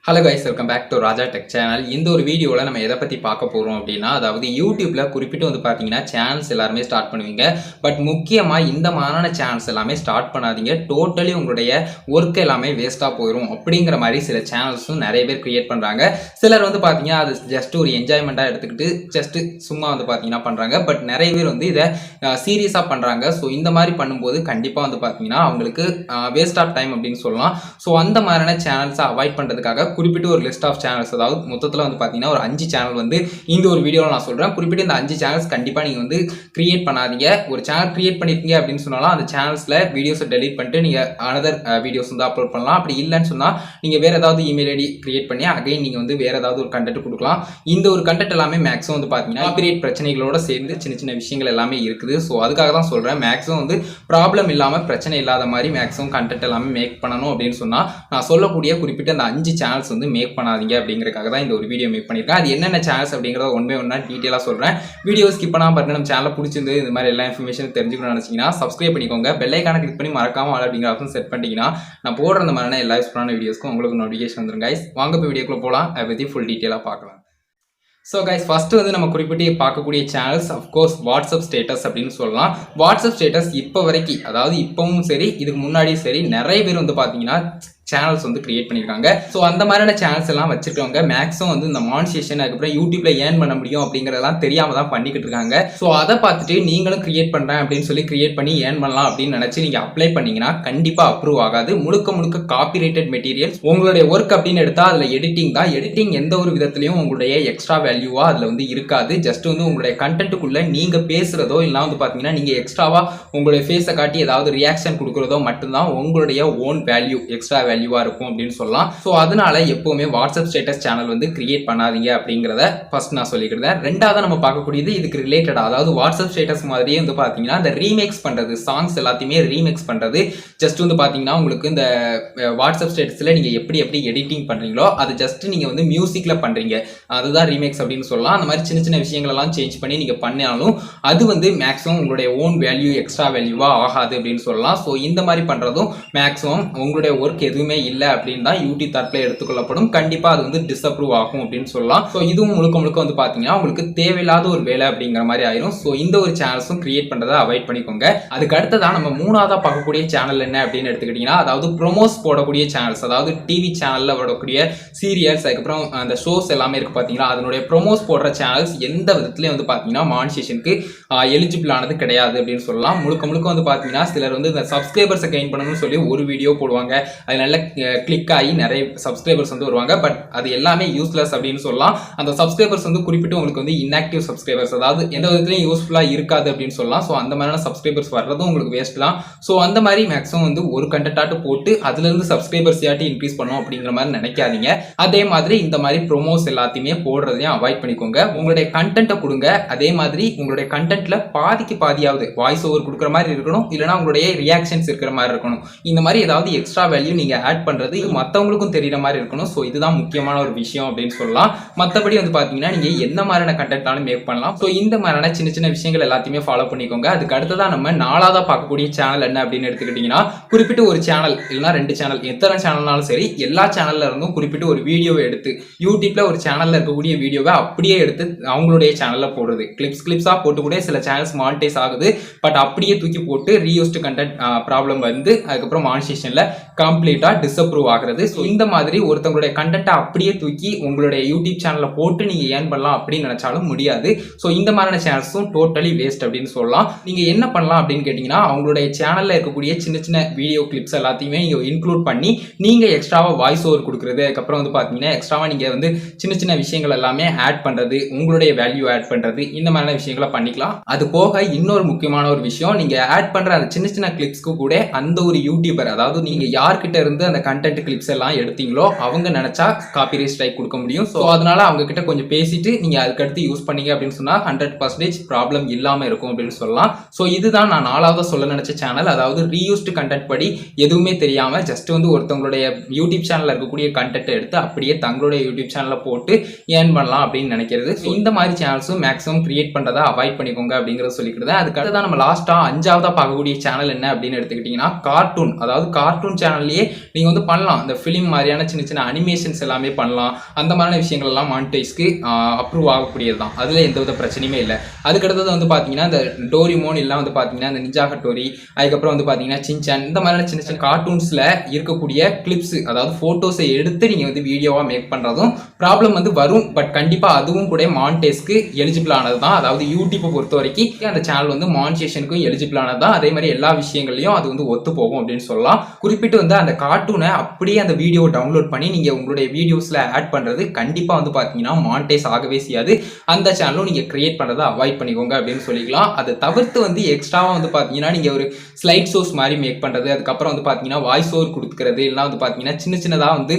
Hello guys, welcome back to Raja tech channel. இந்த ஒரு வீடியோவில் நம்ம எதை பற்றி பார்க்க போகிறோம் அப்படின்னா, அதாவது யூடியூப்பில் குறிப்பிட்டு பார்த்தீங்கன்னா சேனல்ஸ் எல்லாருமே ஸ்டார்ட் பண்ணுவீங்க. பட் முக்கியமாக இந்த மாதிரியான சேனல்ஸ் எல்லாமே ஸ்டார்ட் பண்ணாதீங்க. டோட்டலி உங்களுடைய ஒர்க் எல்லாமே வேஸ்ட்டாக போயிடும் அப்படிங்கிற மாதிரி சில சேனல்ஸும் நிறைய பேர் கிரியேட் பண்ணுறாங்க. சிலர் பார்த்தீங்கன்னா அது ஜஸ்ட் ஒரு என்ஜாய்மெண்ட்டாக எடுத்துக்கிட்டு ஜஸ்ட்டு சும்மா பார்த்தீங்கன்னா பண்ணுறாங்க. பட் நிறைய பேர் இதை சீரியஸாக பண்ணுறாங்க. ஸோ இந்த மாதிரி பண்ணும்போது கண்டிப்பாக பார்த்தீங்கன்னா அவங்களுக்கு வேஸ்ட் ஆஃப் டைம் அப்படின்னு சொல்லலாம். ஸோ அந்த மாதிரியான சேனல்ஸை அவாய்ட் பண்ணுறதுக்காக குறிப்பிட்டு ஒரு லிஸ்ட் ஆஃப் சேனல்ஸ், அதாவது மொத்தத்தில் பார்த்தீங்கன்னா ஒரு 5 சேனல் இந்த ஒரு வீடியோவில் நான் சொல்கிறேன். குறிப்பிட்டு இந்த 5 சேனல்ஸ் கண்டிப்பாக நீங்கள் கிரியேட் பண்ணாதீங்க. ஒரு சேனல் கிரியேட் பண்ணியிருக்கீங்க அப்படின்னு சொன்னாலும் அந்த சேனல்ஸில் வீடியோஸை டெலீட் பண்ணிட்டு நீங்கள் அனதர் வீடியோஸ் அப்லோட் பண்ணலாம். அப்படி இல்லைன்னு சொன்னால் நீங்கள் வேறு ஏதாவது இமெயில் ஐடி கிரியேட் பண்ணி அகைன் நீங்கள் வேறு ஏதாவது ஒரு கண்டென்ட் கொடுக்கலாம். இந்த ஒரு கண்டென்ட் எல்லாமே மேக்ஸிமம் பார்த்தீங்கன்னா காப்பிரைட் பிரச்சனைகளோட சேர்ந்து சின்ன சின்ன விஷயங்கள் எல்லாமே இருக்குது. ஸோ அதுக்காக தான் சொல்கிறேன், மேக்ஸிமம் ப்ராப்ளம் இல்லாமல் பிரச்சனை இல்லாத மாதிரி மேக்ஸிமம் கண்டென்ட் எல்லாமே மேக் பண்ணணும் அப்படின்னு சொன்னால் நான் சொல்லக்கூடிய குறிப்பிட்ட அந்த 5 சேனல்ஸ் மேக் பண்ணாதீங்க அப்படிங்கிறதுக்காக தான் இந்த ஒரு வீடியோ மேக் பண்ணியிருக்கேன். அது என்னென்ன சேனல்ஸ் அப்படிங்கிறத ஒன் ஒன்றா டீட்டெயிலாக சொல்கிறேன். வீடியோ ஸ்கிப் பண்ணாமல் பாருங்க. நம்ம சேனலை பிடிச்சிருந்து இந்த மாதிரி எல்லா இன்ஃபர்மேஷன் தெரிஞ்சுக்கணும்னு நினச்சிங்கன்னா சப்ஸ்கிரைப் பண்ணிக்கோங்க. பெல் ஐகானை கிளிக் பண்ணி மறக்காம ஆல் அப்படிங்கிற ஆப்ஷன் செட் பண்ணிட்டீங்கன்னா நான் போடுற அந்த மாதிரியான எல்லா யூஸ்ஃபுல்லான வீடியோஸ்க்கும் உங்களுக்கு நோட்டிஃபிகேஷன் வந்துடும். கைஸ், வாங்க போய் வீடியோக்குள்ள போகலாம். அதை பற்றி ஃபுல் டீட்டெயிலாக பார்க்கலாம். ஸோ கைஸ், ஃபர்ஸ்ட் நம்ம குறிப்பிட்டு பார்க்கக்கூடிய சேனல்ஸ் அஃப்கோர்ஸ் வாட்ஸ்அப் ஸ்டேட்டஸ் அப்படின்னு சொல்லலாம். வாட்ஸ்அப் ஸ்டேட்டஸ் இப்போ வரைக்கும், அதாவது இப்பவும் சரி இதுக்கு முன்னாடியும் சரி, நிறைய பேர் பார்த்தீங்கன்னா சேனல்ஸ் கிரியேட் பண்ணியிருக்காங்க. ஸோ அந்த மாதிரியான சேனல்ஸ் எல்லாம் வச்சிருக்கவங்க மேக்ஸிமம் இந்த மானிட்டேஷன் அதுக்கப்புறம் யூடியூப்ல ஏர்ன் பண்ண முடியும் அப்படிங்கிறதெல்லாம் தெரியாம தான் பண்ணிக்கிட்டு இருக்காங்க. ஸோ அதை பார்த்துட்டு நீங்களும் கிரியேட் பண்றேன் அப்படின்னு சொல்லி கிரியேட் பண்ணி ஏர்ன் பண்ணலாம் அப்படின்னு நினைச்சு நீங்க அப்ளை பண்ணீங்கன்னா கண்டிப்பா அப்ரூவ் ஆகாது. முழுக்க முழுக்க காப்பிரைட்டட் மெட்டீரியல்ஸ். உங்களுடைய ஒர்க் அப்படின்னு எடுத்தா அதுல எடிட்டிங் தான். எடிட்டிங் எந்த ஒரு விதத்திலையும் உங்களுடைய எக்ஸ்ட்ரா வேல்யூவா அதுல இருக்காது. ஜஸ்ட் உங்களுடைய கண்டென்ட்டுக்குள்ள நீங்க பேசுறதோ இல்லை பாத்தீங்கன்னா நீங்க எக்ஸ்ட்ராவா உங்களுடைய ஃபேஸை காட்டி ஏதாவது ரியாக்ஷன் கொடுக்குறதோ மட்டும்தான் உங்களுடைய ஓன் வேல்யூ, எக்ஸ்ட்ரா வேல்யூவா இருக்கும் அப்படின்னு சொல்லலாம். சோ அதனால எப்பவுமே வாட்ஸ்அப் ஸ்டேட்டஸ் சேனல் கிரியேட் பண்ணாதீங்க அப்படிங்கறத ஃபர்ஸ்ட் நான் சொல்லிக்கிறேன். ரெண்டாவது நம்ம பார்க்கக்கூடியது இதுக்கு ரிலேட்டடா, அதாவது வாட்ஸ்அப் ஸ்டேட்டஸ் மாதிரியே பாத்தீங்கன்னா இந்த ரீமேக்ஸ் பண்றது, சாங்ஸ் எல்லாத்தையுமே ரீமேக்ஸ் பண்றது. ஜஸ்ட் பாத்தீங்கன்னா உங்களுக்கு இந்த வாட்ஸ்அப் ஸ்டேட்டஸ்ல நீங்க எப்படி எடிட்டிங் பண்றீங்களோ அது ஜஸ்ட் நீங்க மியூசிக்ல பண்றீங்க, அதுதான் ரீமேக்ஸ் அப்படின்னு சொல்லலாம். அந்த மாதிரி சின்ன சின்ன விஷயங்கள் எல்லாம் சேஞ்ச் பண்ணி நீங்க பண்ணாலும் அது மேக்ஸிமம் உங்களுடைய ஓன் வேல்யூ, எக்ஸ்ட்ரா வேல்யூவா ஆகாது அப்படின்னு சொல்லலாம். ஸோ இந்த மாதிரி பண்றதும் மேக்ஸிமம் உங்களுடைய ஒர்க் எதுவுமே இல்லை அப்படின்னு தான் யூடியூப் தரப்புல எடுத்துக்கொள்ளப்படும். கண்டிப்பா அது டிஸ்அப்ரூவ் ஆகும் அப்படின்னு சொல்லலாம். ஸோ இதுவும் முழுக்க முழுக்க பாத்தீங்கன்னா உங்களுக்கு தேவையில்லாத ஒரு வேலை அப்படிங்கிற மாதிரி ஆயிரும். ஸோ இந்த ஒரு சேனல்ஸும் கிரியேட் பண்றதை அவாய்ட் பண்ணிக்கோங்க. அதுக்கு அடுத்ததான் நம்ம மூணாவதா பார்க்கக்கூடிய சேனல் என்ன அப்படின்னு எடுத்துக்கிட்டீங்கன்னா, அதாவது ப்ரோமோஸ் போடக்கூடிய சேனல்ஸ், அதாவது டிவி சேனல்ல வரக்கூடிய சீரியல்ஸ் அதுக்கப்புறம் அந்த ஷோஸ் எல்லாமே இருக்கு பாத்தீங்களா, அதனுடைய ப்ரோமோஸ் போடுற சேனல்ஸ் எந்த விதத்திலயும் பாத்தீங்கன்னா மானிட்டேஷனுக்கு எலிஜிபிள் ஆனது கிடையாது அப்படின்னு சொல்லலாம். முழுக்க முழுக்க பாத்தீங்கன்னா சிலர் இந்த சப்ஸ்கிரைபர்ஸை கெயின் பண்ணணும்னு சொல்லி ஒரு வீடியோ போடுவாங்க, அது நல்ல கிளிக் ஆகி நிறைய சப்ஸ்கிரைபர்ஸ் வருவாங்க. பட் அது எல்லாமே யூஸ்லெஸ் அப்படின்னு சொல்லலாம். அந்த சப்ஸ்கிரைபர்ஸ் குறிப்பிட்டு உங்களுக்கு இன்ஆக்டிவ் சப்ஸ்கிரைபர்ஸ், அதாவது எந்த விதத்திலையும் யூஸ்ஃபுல்லா இருக்காது அப்படின்னு சொல்லலாம். ஸோ அந்த மாதிரியான சப்ஸ்கிரைபர்ஸ் வர்றதும் உங்களுக்கு வேஸ்ட் தான். ஸோ அந்த மாதிரி மேக்ஸிமம் ஒரு கண்டென்ட்டாட்டு போட்டு அதுல இருந்து சப்ஸ்கிரைபர்ஸ் யாட்டி இன்க்ரீஸ் பண்ணணும் அப்படிங்கிற மாதிரி நினைக்காதீங்க. அதே மாதிரி இந்த மாதிரி ப்ரோமோஸ் எல்லாத்தையுமே போடுறதையும் அவாய்ட் பண்ணிக்கோங்க. உங்களுடைய கண்டென்ட்டை கொடுங்க. அதே மாதிரி உங்களுடைய கண்டென்ட்ல பாதிக்கு பாதியாவது வாய்ஸ் ஓவர் கொடுக்குற மாதிரி இருக்கணும், இல்லைன்னா உங்களுடைய ரியாக்ஷன்ஸ் இருக்கிற மாதிரி இருக்கணும். இந்த மாதிரி ஏதாவது எக்ஸ்ட்ரா வேல்யூ நீங்க ஆட் பண்றது மற்றவங்களுக்கும் தெரியற மாதிரி இருக்கணும். ஸோ இதுதான் முக்கியமான ஒரு விஷயம் அப்படின்னு சொல்லலாம். மற்றபடி பாத்தீங்கன்னா நீங்க என்ன மாதிரியான கண்டென்ட்னாலும் மேக் பண்ணலாம். ஸோ இந்த மாதிரியான சின்ன சின்ன விஷயங்கள் எல்லாத்தையுமே ஃபாலோ பண்ணிக்கோங்க. அதுக்கு அடுத்ததான் நம்ம நாலாவதா பார்க்கக்கூடிய சேனல் என்ன அப்படின்னு எடுத்துக்கிட்டீங்கன்னா, குறிப்பிட்டு ஒரு சேனல் இல்லைன்னா 2 சேனல், எத்தனை சேனல்னாலும் சரி, எல்லா சேனல்ல இருந்தும் குறிப்பிட்டு ஒரு வீடியோவை எடுத்து யூடியூப்ல ஒரு சேனல்ல இருக்கக்கூடிய வீடியோவை அப்படியே எடுத்து அவங்களுடைய சேனல்ல போடுறது. கிளிப்ஸா போட்டு கூட சில சேனல்ஸ் மானிட்டைஸ் ஆகுது. பட் அப்படியே தூக்கி போட்டு ரீயூஸ்டு கண்டென்ட் ப்ராப்ளம் அதுக்கப்புறம் மானிட்டேஷன்ல கம்ப்ளீட்டா டிஸ்அப்ரூவ் ஆகிறது. ஸோ இந்த மாதிரி ஒருத்தவங்களுடைய கண்டென்ட்டை அப்படியே தூக்கி உங்களுடைய யூடியூப் சேனல்ல போட்டு நீங்க ஏர்ன் பண்ணலாம் அப்படின்னு நினைச்சாலும் முடியாது. ஸோ இந்த மாதிரியான சேனல்ஸும் டோட்டலி வேஸ்ட் அப்படின்னு சொல்லலாம். நீங்க என்ன பண்ணலாம் அப்படின்னு கேட்டீங்கன்னா, அவங்களுடைய சேனல்ல இருக்கக்கூடிய சின்ன சின்ன வீடியோ கிளிப்ஸ் எல்லாத்தையுமே நீங்க இன்க்ளூட் பண்ணி நீங்க எக்ஸ்ட்ராவா வாய்ஸ் ஓவர் கொடுக்குறது, அதுக்கப்புறம் பாத்தீங்கன்னா எக்ஸ்ட்ராவா நீங்க சின்ன சின்ன விஷயங்கள் எல்லாமே ஆட் பண்றது, உங்களுடைய வேல்யூ ஆட் பண்றது, இந்த மாதிரியான விஷயங்களை பண்ணிக்கலாம். அது போக இன்னொரு முக்கியமான ஒரு விஷயம், நீங்க ஆட் பண்ற அந்த சின்ன சின்ன கிளிப்ஸ்க்கு கூட அந்த ஒரு யூடியூபர், அதாவது நீங்க யார்கிட்ட இருந்து அந்த கண்டென்ட் கிளிப்ஸ் எல்லாம் எடுத்தீங்களோ அவங்க நினைச்சா காப்பிரைட் ஸ்ட்ரைக் கொடுக்க முடியும். ஸோ அதனால அவங்க கிட்ட கொஞ்சம் பேசிட்டு நீங்க அதுக்கடுத்து யூஸ் பண்ணீங்க அப்படின்னு சொன்னா 100% ப்ராப்ளம் இல்லாம இருக்கும் அப்படின்னு சொல்லலாம். ஸோ இதுதான் நான் நாலாவது சொல்ல நினைச்ச சேனல், அதாவது ரீயூஸ்டு கண்டென்ட் படி எதுவுமே தெரியாம ஜஸ்ட் ஒருத்தவங்களுடைய யூடியூப் சேனல்ல இருக்கக்கூடிய கண்டென்ட் எடுத்து அப்படியே தங்களுடைய யூடியூப் சேனல்ல போட்டு ஏர்ன் பண்ணலாம் அப்படின்னு நினைக்கிறது. இந்த மாதிரி சேனல்ஸும் மேக்ஸிமம் கிரியேட் பண்றதை அவாய்ட் பண்ணிக்கோங்க அப்படிங்கறத சொல்லிக்கிறேன். அதுக்கு தான் நம்ம லாஸ்டா 5ஆவதா பார்க்கக்கூடிய சேனல் என்ன அப்படின்னு எடுத்துக்கிட்டீங்கன்னா, கார்ட்டூன், அதாவது கார்ட்டூன் சேனல்லையே நீங்கள் வந்து பண்ணலாம். இந்த ஃபிலிம் மாதிரியான சின்ன சின்ன அனிமேஷன்ஸ் எல்லாமே பண்ணலாம். அந்த மாதிரியான விஷயங்கள் எல்லாம் மானிட்டைஸ்க்கு அப்ரூவ் ஆகக்கூடியது தான். அதில் எந்தவித பிரச்சனையுமே இல்லை. அதுக்கடுத்தது வந்து பார்த்தீங்கன்னா இந்த டோரிமோன் எல்லாம் வந்து பார்த்தீங்கன்னா இந்த நிஞ்சா ஹட்டோரி, அதுக்கப்புறம் வந்து பார்த்தீங்கன்னா சின்சான், இந்த மாதிரியான சின்ன சின்ன கார்ட்டூன்ஸில் இருக்கக்கூடிய கிளிப்ஸ், அதாவது ஃபோட்டோஸை எடுத்து நீங்கள் வந்து வீடியோவாக மேக் பண்ணுறதும் ப்ராப்ளம் வந்து வரும். பட் கண்டிப்பாக அதுவும் கூட மானிட்டைஸ்க்கு எலிஜிபிள் ஆனது தான். அதாவது யூடியூப்பை பொறுத்த வரைக்கும் அந்த சேனல் வந்து மானிட்டேஷனுக்கும் எலிஜிபிள் ஆனது தான். அதே மாதிரி எல்லா விஷயங்களையும் அது வந்து ஒத்து போகும் அப்படின்னு சொல்லலாம். குறிப்பிட்டு வந்து அந்த கார்ட்டூனை அப்படியே அந்த வீடியோ டவுன்லோட் பண்ணி நீங்கள் உங்களுடைய வீடியோஸில் ஆட் பண்ணுறது கண்டிப்பாக வந்து பார்த்தீங்கன்னா மானிட்டைஸ் ஆகவே செய்யாது. அந்த சேனலும் நீங்கள் கிரியேட் பண்ணுறதை அவாய்ட் பண்ணிக்கோங்க அப்படின்னு சொல்லிக்கலாம். அதை தவிர்த்து வந்து எக்ஸ்ட்ராவாக வந்து பார்த்தீங்கன்னா நீங்கள் ஒரு ஸ்லைட் ஷோஸ் மாதிரி மேக் பண்ணுறது, அதுக்கப்புறம் வந்து பார்த்தீங்கன்னா வாய்ஸ் ஓவர் கொடுக்குறது, இல்லைனா வந்து பார்த்தீங்கன்னா சின்ன சின்னதாக வந்து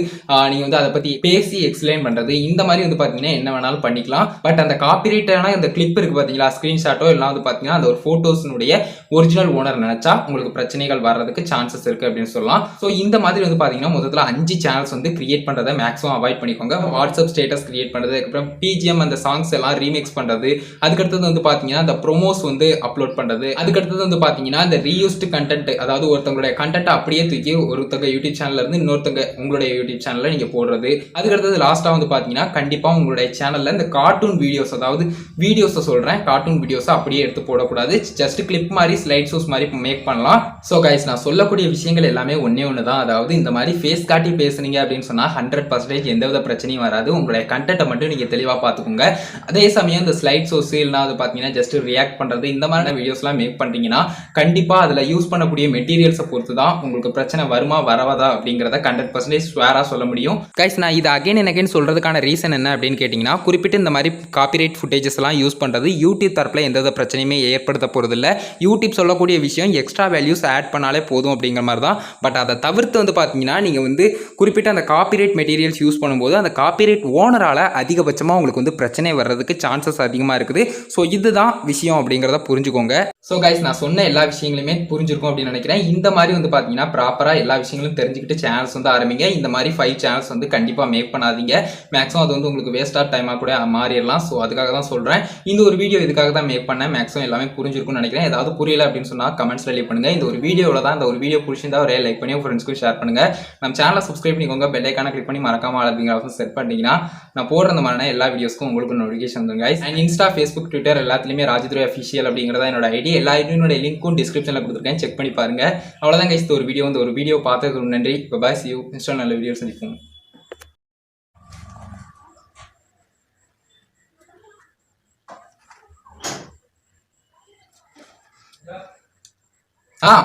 நீங்கள் வந்து அதை பற்றி பேசி எக்ஸ்பிளைன் பண்ணுறது, இந்த மாதிரி வந்து பார்த்தீங்கன்னா என்ன வேணாலும் பண்ணிக்கலாம். பட் அந்த காப்பிரைட்டான அந்த கிளிப் இருக்குது பார்த்தீங்களா, ஸ்க்ரீன்ஷாட்டோ இல்லை வந்து பார்த்தீங்கன்னா அந்த ஒரு ஃபோட்டோஸினுடைய ஒரிஜினல் ஓனர் நினைச்சா உங்களுக்கு பிரச்சனைகள் வர்றதுக்கு சான்சஸ் இருக்கு அப்படின்னு சொல்லலாம். ஸோ இந்த மாதிரி வந்து பார்த்தீங்கன்னா மொத்தத்தில் 5 சேனல்ஸ் வந்து கிரியேட் பண்ணுறதை மேக்ஸிமம் அவாய்ட் பண்ணிக்கோங்க. வாட்ஸ்அப் ஸ்டேட்டஸ் கிரியேட் பண்ணுறது, அதுக்கப்புறம் பிஜிஎம் அந்த சாங்ஸ் எல்லாம் ரீமிக்ஸ் பண்ணுறது, அதுக்கடுத்தது வந்து பார்த்தீங்கன்னா அந்த ப்ரோமோஸ் வந்து அப்லோட் பண்ணுறது, அதுக்கடுத்தது வந்து பார்த்தீங்கன்னா இந்த ரீயூஸ்டு கண்டென்ட், அதாவது ஒருத்தவங்களுடைய கண்டென்ட் அப்படியே தூக்கி ஒருத்தங்க யூடியூப் சேனல்ல இருந்து இன்னொருத்தங்க உங்களுடைய யூடியூப் சேனல்ல நீங்க போடுறது, அதுக்கடுத்தது லாஸ்டா வந்து பார்த்தீங்கன்னா கண்டிப்பாக உங்களுடைய சேனல்ல இந்த கார்ட்டூன் வீடியோஸ், அதாவது வீடியோஸை சொல்றேன், கார்ட்டூன் வீடியோஸை அப்படியே எடுத்து போடக்கூடாது. ஜஸ்ட் கிளிப் மாதிரி ஸ்லைட் ஷோஸ் மாதிரி மேக் பண்ணலாம். ஸோ கைஸ், நான் சொல்லக்கூடிய விஷயங்கள் எல்லாமே ஒன்று தான். அதாவது இந்த மாதிரி ஃபேஸ் காட்டி பேசுனீங்க அப்படின்னு சொன்னால் 100% எந்தவித பிரச்சனையும் வராது. உங்களுடைய கண்டென்ட்டை மட்டும் நீங்கள் தெளிவாக பார்த்துக்கோங்க. அதே சமயம் இந்த ஸ்லைட் ஷோஸ் இல்லைனா அது பார்த்தீங்கன்னா ஜஸ்ட் ரியாக்ட் பண்ணுறது, இந்த மாதிரியான வீடியோஸ்லாம் மேக் பண்ணுறீங்கன்னா கண்டிப்பாக அதில் யூஸ் பண்ணக்கூடிய மெட்டீரியல்ஸை பொறுத்து தான் உங்களுக்கு பிரச்சனை வருமா வரவதா அப்படிங்கிறத 100% ஸ்வேராக சொல்ல முடியும். கைஸ், நான் இது அகைன் அண்ட் அகைன் சொல்கிறதுக்கான ரீசன் என்ன அப்படின்னு கேட்டிங்கன்னா, குறிப்பிட்டு இந்த மாதிரி காப்பிரைட் ஃபுட்டேஜஸ் எல்லாம் யூஸ் பண்ணுறது யூடியூப் தரப்பில் எந்தவித பிரச்சனையுமே ஏற்படுத்த போகிறதில்ல. யூடியூப் சொல்லக்கூடிய விஷயம் எக்ஸ்ட்ரா வேல்யூஸ் ஆட் பண்ணாலே போதும் அப்படிங்கிற மாதிரி தான். பட் அதை தவிர்த்து வந்து பார்த்தீங்கன்னா நீங்கள் வந்து குறிப்பிட்ட அந்த காப்பிரைட் மெட்டீரியல்ஸ் யூஸ் பண்ணும்போது அந்த காப்பிரைட் ஓனரால் அதிகபட்சமாக உங்களுக்கு வந்து பிரச்சனை வர்றதுக்கு சான்சஸ் அதிகமாக இருக்குது. ஸோ இதுதான் விஷயம் அப்படிங்கிறத புரிஞ்சுக்கோங்க. ஸோ கைஸ், நான் சொன்ன எல்லா விஷயங்களுமே புரிஞ்சிருக்கும் அப்படின்னு நினைக்கிறேன். இந்த மாதிரி வந்து பார்த்தீங்கன்னா ப்ராப்பராக எல்லா விஷயங்களும் தெரிஞ்சுக்கிட்டு சேனல்ஸ் வந்து ஆரம்பிங்க. இந்த மாதிரி 5 சேனல்ஸ் வந்து கண்டிப்பாக மேக் பண்ணாதீங்க. மேக்ஸிமம் அது வந்து உங்களுக்கு வேஸ்ட் ஆஃப் டைமாக கூட மாறிடலாம். ஸோ அதுக்காக தான் சொல்கிறேன். இந்த ஒரு வீடியோ இதுக்காக தான் மேக் பண்ணேன். மேக்ஸிமம் எல்லாமே புரிஞ்சிருக்கும்னு நினைக்கிறேன். ஏதாவது புரியல அப்படின்னு சொன்னால் கமெண்ட்ஸ்ல லீவ் பண்ணுங்க. இந்த ஒரு வீடியோவில் தான், இந்த ஒரு வீடியோ பிடிச்சிருந்தா ஒரே லைக் பண்ணி உங்கள் ஃப்ரெண்ட்ஸ்க்கு ஷேர் பண்ணுங்க. நம்ம சேனலை சப்ஸ்கிரைப் பண்ணிக்கோங்க. பெல் ஐக்கான கிளிக் பண்ணி மறக்காம அப்படிங்கிற ஆப்ஷன் செட் பண்ணிட்டீங்கன்னா நான் போடுற அந்த மாதிரியான எல்லா வீடியோஸ்க்கும் உங்களுக்கு நோட்டிஃபிகேஷன் வந்துடும் guys. And Insta, Facebook, Twitter எல்லாத்துலேயுமே ராஜதுரை அஃபிஷியல் அப்படிங்கிறதா என்னோட ஐடி. எல்லா ஐடியோட லிங்க்கும் டிஸ்கிரிப்ஷனில் கொடுத்துருக்கேன், செக் பண்ணி பாருங்க. அவ்வளோதான் கைஸ், ஒரு வீடியோ வந்து ஒரு வீடியோ பார்த்ததுக்கு நன்றி. பாய், see you. நெக்ஸ்ட் நல்ல வீடியோ சந்திப்போம். ஆ